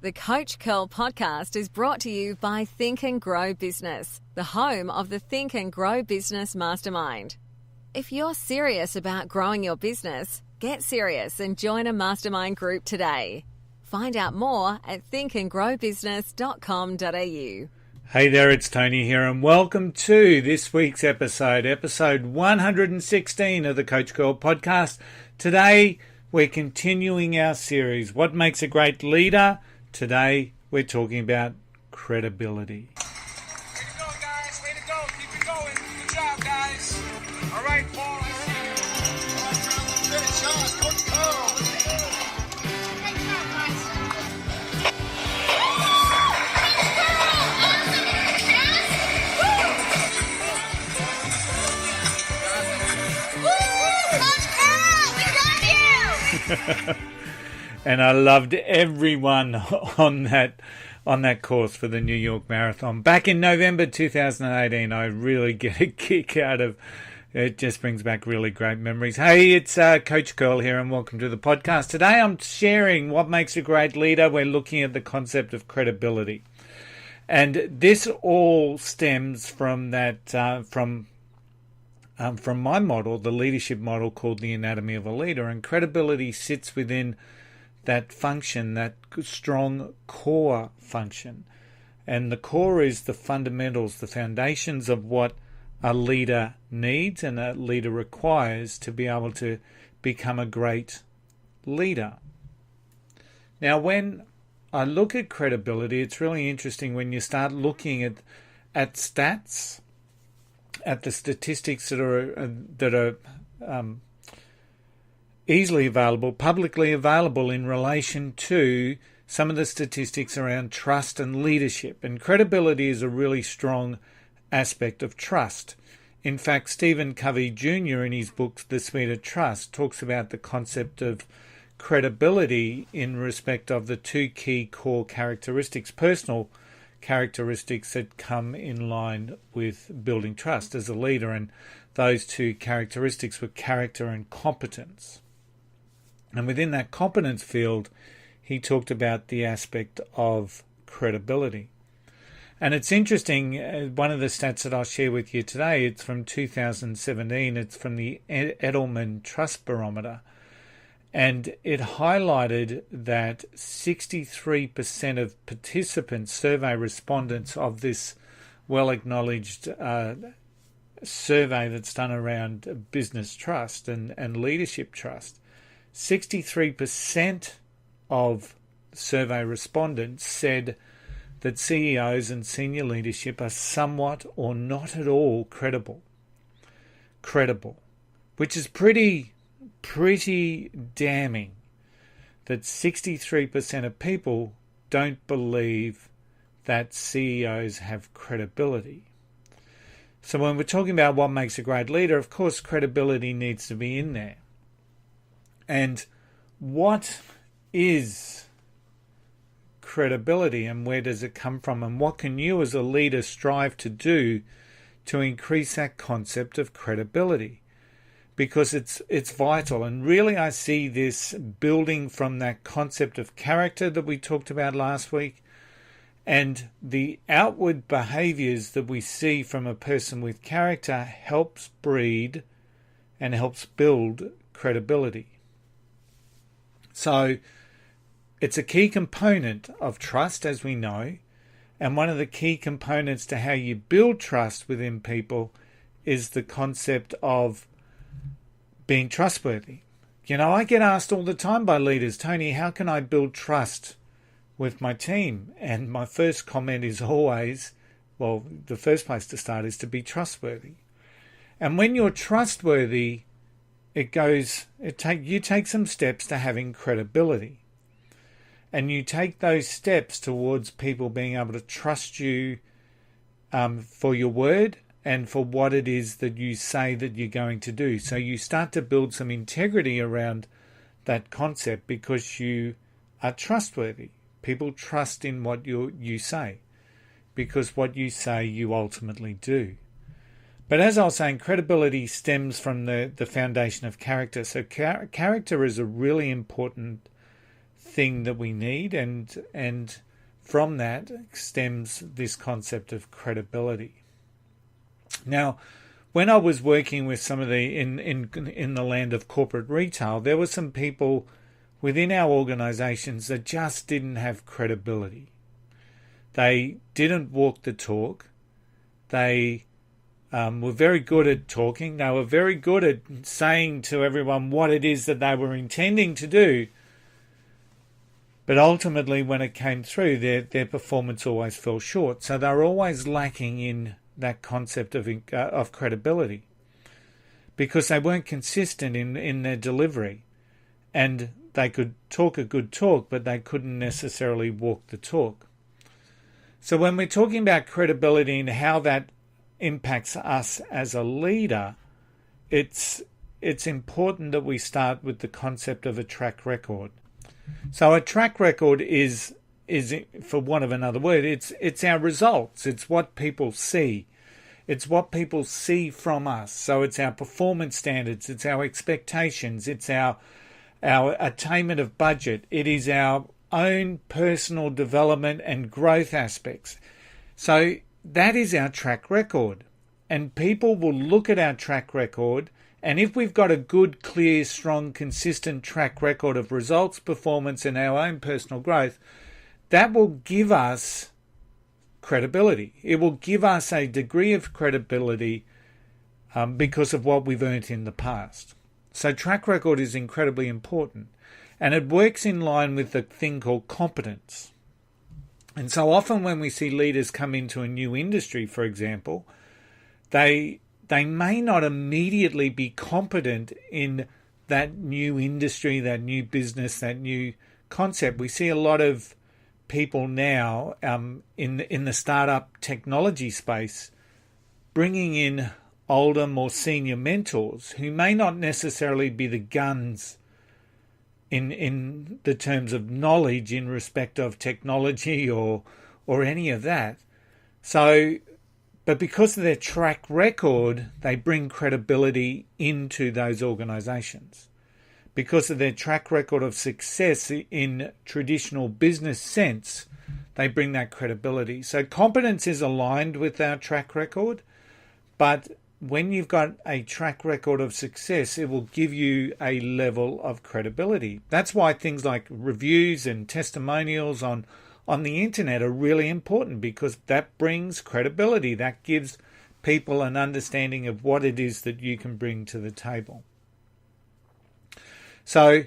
The Coach Curl podcast is brought to you by Think and Grow Business, the home of the Think and Grow Business Mastermind. If you're serious about growing your business, get serious and join a mastermind group today. Find out more at thinkandgrowbusiness.com.au. Hey there, it's Tony here, and welcome to this week's episode 116 of the Coach Curl podcast. Today, we're continuing our series, What Makes a Great Leader? Today, we're talking about credibility. Way to go, guys. Way to go. Keep it going. Good job, guys. All right, Paul. I see you. Finish on. Coach Cole. Great job, guys. Coach Curl, we love you. And I loved everyone on that course for the New York Marathon. Back in November 2018, I really get a kick out of it. Just brings back really great memories. Hey, it's Coach Curl here, and welcome to the podcast. Today I'm sharing what makes a great leader. We're looking at the concept of credibility. And this all stems from that from my model, the leadership model called the Anatomy of a Leader. And credibility sits within that function, that strong core function. And the core is the fundamentals, the foundations of what a leader needs and a leader requires to be able to become a great leader. Now, when I look at credibility, it's really interesting when you start looking at stats, at the statistics that are easily available, publicly available in relation to some of the statistics around trust and leadership. And credibility is a really strong aspect of trust. In fact, Stephen Covey Jr. in his book, The Speed of Trust, talks about the concept of credibility in respect of the two key core characteristics, personal characteristics that come in line with building trust as a leader. And those two characteristics were character and competence. And within that competence field, he talked about the aspect of credibility. And it's interesting, one of the stats that I'll share with you today, it's from 2017, it's from the Edelman Trust Barometer. And it highlighted that 63% of participants, survey respondents of this well-acknowledged survey that's done around business trust and leadership trust, 63% of survey respondents said that CEOs and senior leadership are somewhat or not at all credible, which is pretty damning, that 63% of people don't believe that CEOs have credibility. So when we're talking about what makes a great leader, of course, credibility needs to be in there. And what is credibility and where does it come from? And what can you as a leader strive to do to increase that concept of credibility? Because it's vital. And really I see this building from that concept of character that we talked about last week, and the outward behaviors that we see from a person with character helps breed and helps build credibility. So it's a key component of trust, as we know, and one of the key components to how you build trust within people is the concept of being trustworthy. You know, I get asked all the time by leaders, Tony, how can I build trust with my team? And my first comment is always, well, the first place to start is to be trustworthy. And when you're trustworthy, you take some steps to having credibility. And you take those steps towards people being able to trust you for your word and for what it is that you say that you're going to do. So you start to build some integrity around that concept because you are trustworthy. People trust in what you say because what you say you ultimately do. But as I was saying, credibility stems from the foundation of character. So character is a really important thing that we need, and from that stems this concept of credibility. Now, when I was working with some of the in the land of corporate retail, there were some people within our organizations that just didn't have credibility. They didn't walk the talk. They were very good at talking. They were very good at saying to everyone what it is that they were intending to do. But ultimately, when it came through, their performance always fell short. So they were always lacking in that concept of credibility, because they weren't consistent in their delivery, and they could talk a good talk, but they couldn't necessarily walk the talk. So when we're talking about credibility and how that impacts us as a leader, it's important that we start with the concept of a track record. So a track record is, for want of another word, it's our results. It's what people see. It's what people see from us. So it's our performance standards. It's our expectations. It's our attainment of budget. It is our own personal development and growth aspects. So that is our track record. And people will look at our track record, and if we've got a good, clear, strong, consistent track record of results, performance, and our own personal growth, that will give us credibility. It will give us a degree of credibility because of what we've earned in the past. So track record is incredibly important, and it works in line with the thing called competence. And so often when we see leaders come into a new industry, for example, they may not immediately be competent in that new industry, that new business, that new concept. We see a lot of people now in the startup technology space bringing in older, more senior mentors who may not necessarily be the guns in the terms of knowledge in respect of technology or any of that. So, but because of their track record, they bring credibility into those organizations. Because of their track record of success in traditional business sense, they bring that credibility. So competence is aligned with our track record, but when you've got a track record of success, it will give you a level of credibility. That's why things like reviews and testimonials on the internet are really important, because that brings credibility. That gives people an understanding of what it is that you can bring to the table. So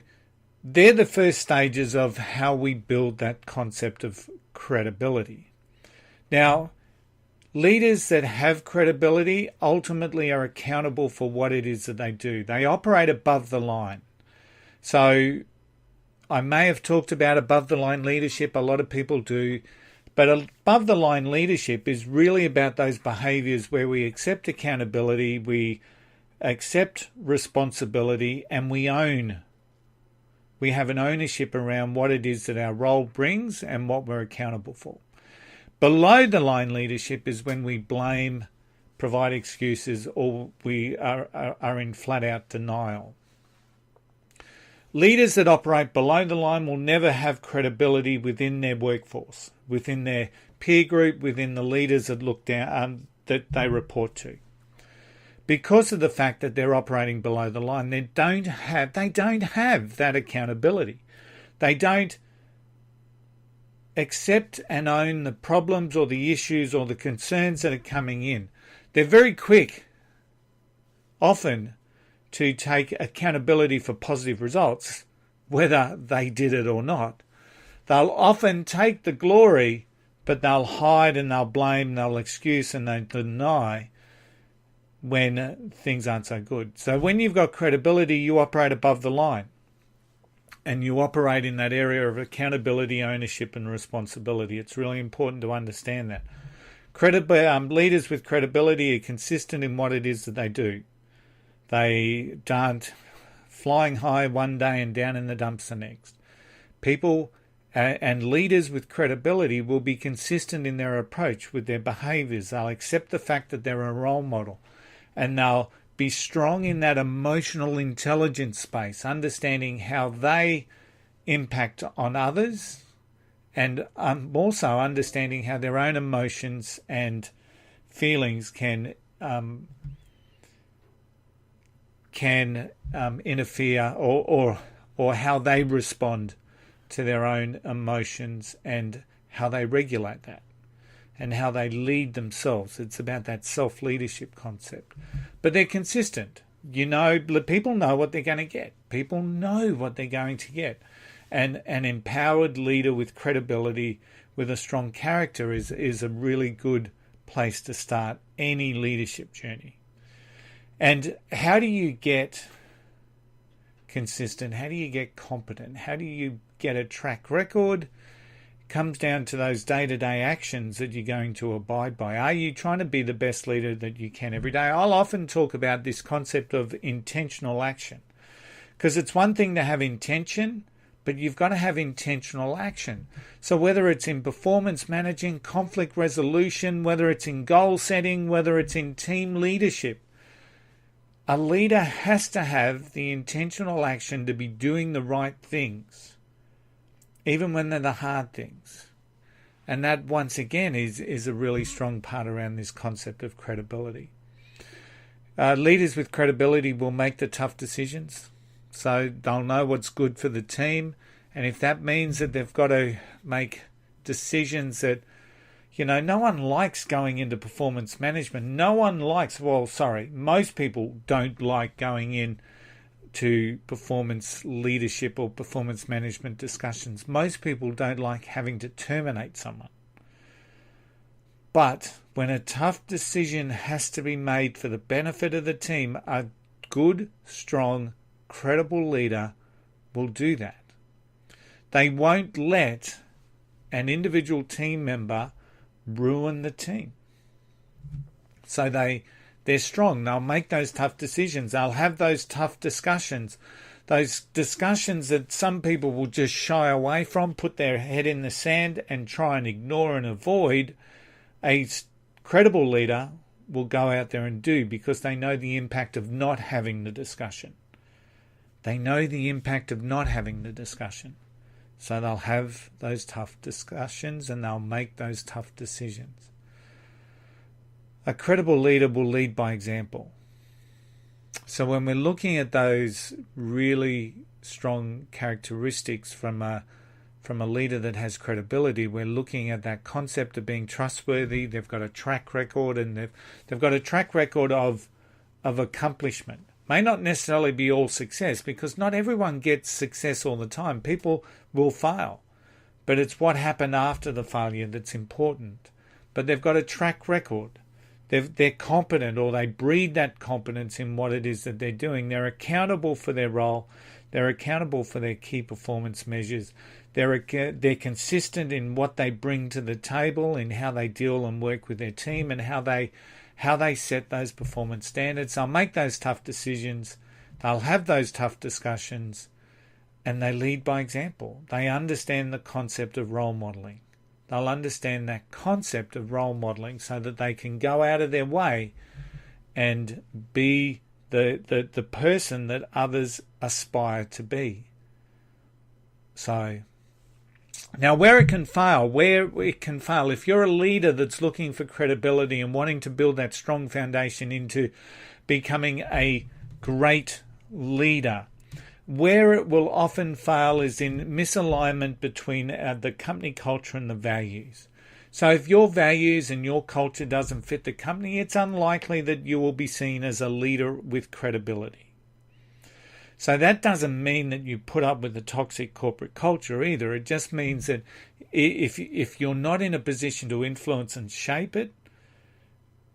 they're the first stages of how we build that concept of credibility. Now, leaders that have credibility ultimately are accountable for what it is that they do. They operate above the line. So I may have talked about above the line leadership, a lot of people do, but above the line leadership is really about those behaviors where we accept accountability, we accept responsibility, and we own. We have an ownership around what it is that our role brings and what we're accountable for. Below the line leadership is when we blame, provide excuses, or we are in flat out denial. Leaders that operate below the line will never have credibility within their workforce, within their peer group, within the leaders that look down that they report to. Because of the fact that they're operating below the line, they don't have that accountability. They don't accept and own the problems or the issues or the concerns that are coming in. They're very quick, often, to take accountability for positive results, whether they did it or not. They'll often take the glory, but they'll hide and they'll blame, they'll excuse and they'll deny when things aren't so good. So when you've got credibility, you operate above the line. And you operate in that area of accountability, ownership, and responsibility. It's really important to understand that. Leaders with credibility are consistent in what it is that they do. They aren't flying high one day and down in the dumps the next. People and leaders with credibility will be consistent in their approach with their behaviours. They'll accept the fact that they're a role model, and they'll be strong in that emotional intelligence space, understanding how they impact on others, and also understanding how their own emotions and feelings can interfere, or how they respond to their own emotions and how they regulate that and how they lead themselves. It's about that self-leadership concept. But they're consistent. People know what they're going to get. People know what they're going to get. And an empowered leader with credibility, with a strong character, is a really good place to start any leadership journey. And how do you get consistent? How do you get competent? How do you get a track record? It comes down to those day-to-day actions that you're going to abide by. Are you trying to be the best leader that you can every day? I'll often talk about this concept of intentional action, because it's one thing to have intention, but you've got to have intentional action. So whether it's in performance managing, conflict resolution, whether it's in goal setting, whether it's in team leadership, a leader has to have the intentional action to be doing the right things, even when they're the hard things. And that, once again, is a really strong part around this concept of credibility. Leaders with credibility will make the tough decisions. So they'll know what's good for the team. And if that means that they've got to make decisions that, no one likes going into performance management. Most people don't like going in to performance leadership or performance management discussions. Most people don't like having to terminate someone. But when a tough decision has to be made for the benefit of the team, a good, strong, credible leader will do that. They won't let an individual team member ruin the team. So they're strong. They'll make those tough decisions. They'll have those tough discussions. Those discussions that some people will just shy away from, put their head in the sand and try and ignore and avoid. A credible leader will go out there and do, because they know the impact of not having the discussion. They know the impact of not having the discussion. So they'll have those tough discussions and they'll make those tough decisions. A credible leader will lead by example. So when we're looking at those really strong characteristics from a leader that has credibility, we're looking at that concept of being trustworthy. They've got a track record, and they've got a track record of accomplishment. May not necessarily be all success, because not everyone gets success all the time. People will fail, but it's what happened after the failure that's important. But they've got a track record. They're competent, or they breed that competence in what it is that they're doing. They're accountable for their role. They're accountable for their key performance measures. They're consistent in what they bring to the table, in how they deal and work with their team, and how they set those performance standards. They'll make those tough decisions. They'll have those tough discussions, and they lead by example. They understand the concept of role modeling. They'll understand that concept of role modeling so that they can go out of their way and be the person that others aspire to be. So now where it can fail, if you're a leader that's looking for credibility and wanting to build that strong foundation into becoming a great leader, where it will often fail is in misalignment between the company culture and the values. So if your values and your culture doesn't fit the company, it's unlikely that you will be seen as a leader with credibility. So that doesn't mean that you put up with the toxic corporate culture either. It just means that if you're not in a position to influence and shape it,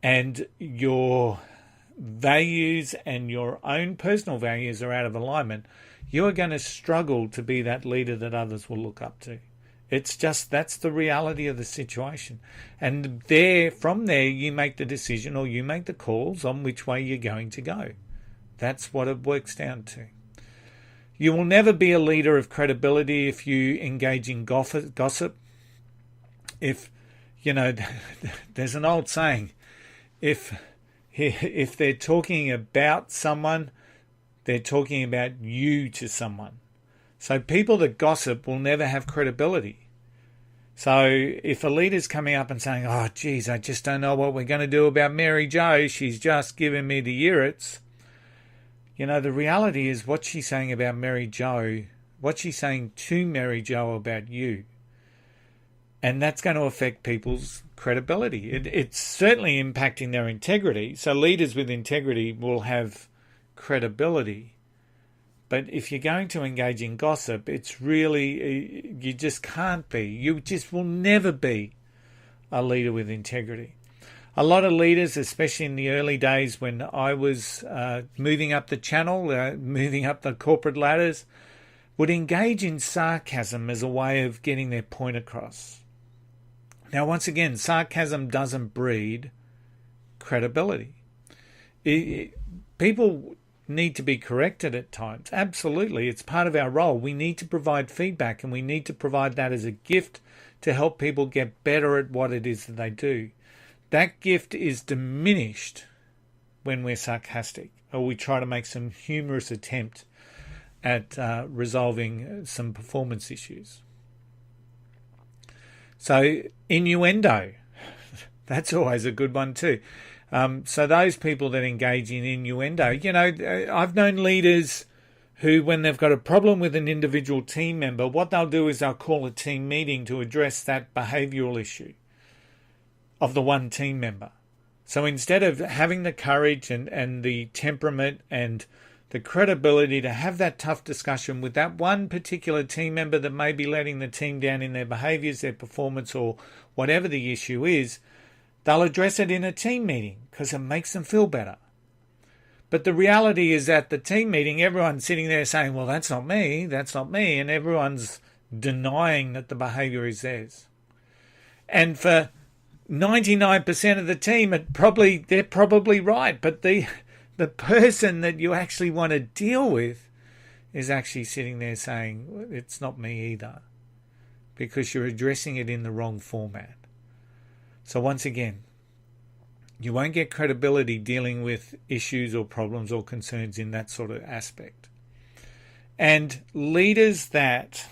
and your values and your own personal values are out of alignment, you are going to struggle to be that leader that others will look up to. It's just, that's the reality of the situation. And from there, you make the decision, or you make the calls on which way you're going to go. That's what it works down to. You will never be a leader of credibility if you engage in gossip. If, there's an old saying, if they're talking about someone, they're talking about you to someone. So people that gossip will never have credibility. So if a leader's coming up and saying, oh, geez, I just don't know what we're going to do about Mary Jo, she's just giving me the irrits. You know, the reality is what she's saying about Mary Jo, what she's saying to Mary Jo about you. And that's going to affect people's credibility. It's certainly impacting their integrity. So leaders with integrity will have credibility. But if you're going to engage in gossip, it's really, you just can't be. You just will never be a leader with integrity. A lot of leaders, especially in the early days when I was moving up the channel, moving up the corporate ladders, would engage in sarcasm as a way of getting their point across. Now, once again, sarcasm doesn't breed credibility. People need to be corrected at times. Absolutely. It's part of our role. We need to provide feedback, and we need to provide that as a gift to help people get better at what it is that they do. That gift is diminished when we're sarcastic or we try to make some humorous attempt at resolving some performance issues. So innuendo, that's always a good one too. So those people that engage in innuendo, you know, I've known leaders who, when they've got a problem with an individual team member, what they'll do is they'll call a team meeting to address that behavioural issue of the one team member. So instead of having the courage and the temperament and the credibility to have that tough discussion with that one particular team member that may be letting the team down in their behaviours, their performance, or whatever the issue is, they'll address it in a team meeting because it makes them feel better. But the reality is at the team meeting, everyone's sitting there saying, well, that's not me, and everyone's denying that the behaviour is theirs. And for 99% of the team, they're probably right, but the person that you actually want to deal with is actually sitting there saying, well, it's not me either, because you're addressing it in the wrong format. So once again, you won't get credibility dealing with issues or problems or concerns in that sort of aspect. And leaders that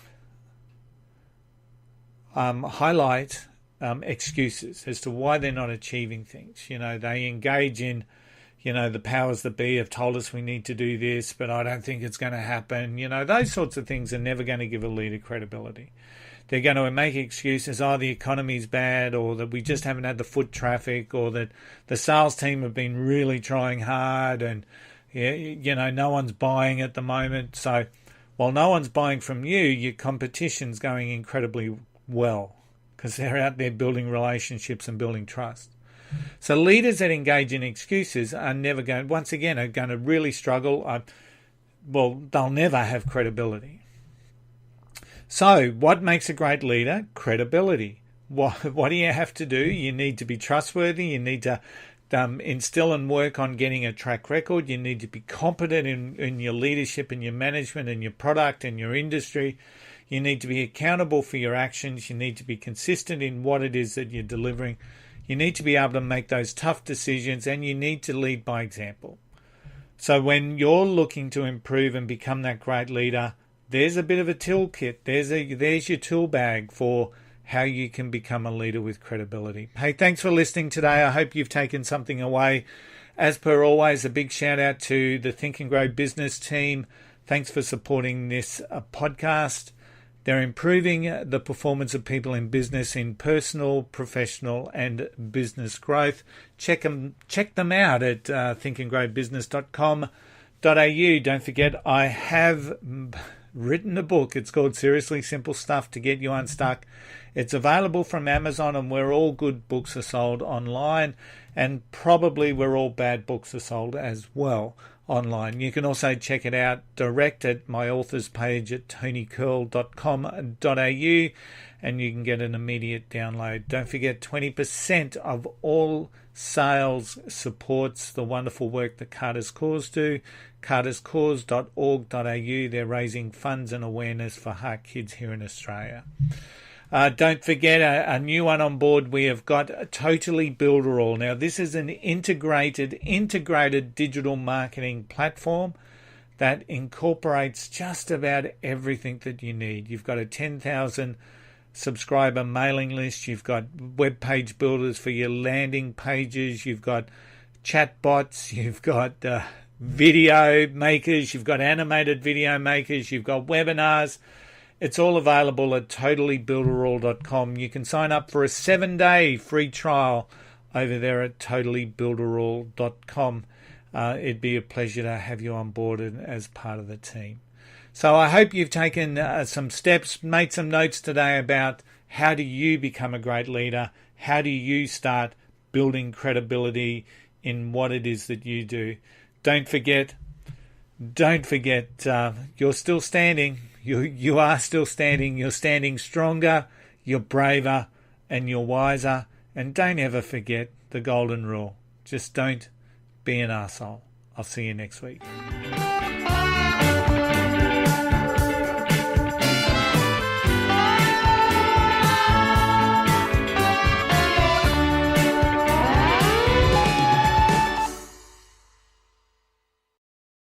highlight excuses as to why they're not achieving things. You know, they engage in, you know, the powers that be have told us we need to do this, but I don't think it's going to happen. You know, those sorts of things are never going to give a leader credibility. They're going to make excuses, oh, the economy's bad, or that we just haven't had the foot traffic, or that the sales team have been really trying hard and, you know, no one's buying at the moment. So while no one's buying from you, your competition's going incredibly well because they're out there building relationships and building trust. So leaders that engage in excuses are never going, once again, are going to really struggle. They'll never have credibility. So what makes a great leader? Credibility. What do you have to do? You need to be trustworthy. You need to instill and work on getting a track record. You need to be competent in your leadership and your management and your product and your industry. You need to be accountable for your actions. You need to be consistent in what it is that you're delivering. You need to be able to make those tough decisions, and you need to lead by example. So when you're looking to improve and become that great leader, there's a bit of a toolkit. There's your tool bag for how you can become a leader with credibility. Hey, thanks for listening today. I hope you've taken something away. As per always, a big shout out to the Think and Grow business team. Thanks for supporting this podcast. They're improving the performance of people in business, in personal, professional, and business growth. Check them out at thinkandgrowbusiness.com.au. Don't forget, I have written a book. It's called Seriously Simple Stuff to Get You Unstuck. It's available from Amazon, and where all good books are sold online, and probably where all bad books are sold as well online. You can also check it out direct at my authors page at tonycurl.com.au, and you can get an immediate download. Don't forget, 20% of all sales supports the wonderful work that Carter's Cause do. carterscause.org.au. They're raising funds and awareness for heart kids here in Australia. Don't forget a new one on board. We have got Totally Builderall. Now, this is an integrated digital marketing platform that incorporates just about everything that you need. You've got a 10,000 subscriber mailing list. You've got web page builders for your landing pages. You've got chat bots. You've got video makers. You've got animated video makers. You've got webinars. It's all available at totallybuilderall.com. You can sign up for a 7-day free trial over there at totallybuilderall.com. It'd be a pleasure to have you on board as part of the team. So I hope you've taken some steps, made some notes today about how do you become a great leader? How do you start building credibility in what it is that you do? Don't forget, you're still standing. You are still standing. You're standing stronger, you're braver, and you're wiser. And don't ever forget the golden rule. Just don't be an arsehole. I'll see you next week.